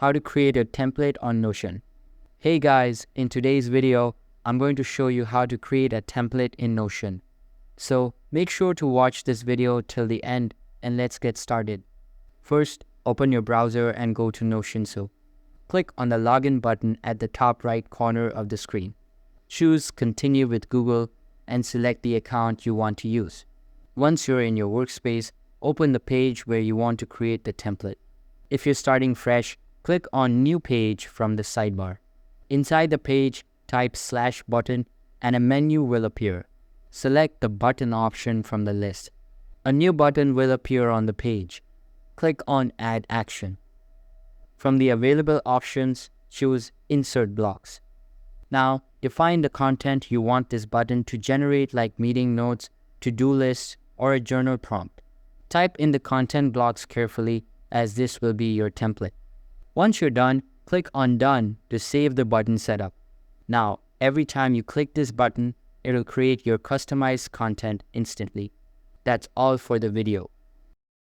how to create a template on Notion. Hey guys, in today's video, I'm going to show you how to create a template in Notion. So make sure to watch this video till the end and let's get started. First, open your browser and go to Notion. So click on the login button at the top right corner of the screen. Choose Continue with Google and select the account you want to use. Once you're in your workspace, open the page where you want to create the template. If you're starting fresh, click on New Page from the sidebar. Inside the page, type /button and a menu will appear. Select the button option from the list. A new button will appear on the page. Click on Add Action. From the available options, choose Insert Blocks. Now, define the content you want this button to generate, like meeting notes, to-do lists, or a journal prompt. Type in the content blocks carefully, as this will be your template. Once you're done, click on Done to save the button setup. Now, every time you click this button, it'll create your customized content instantly. That's all for the video.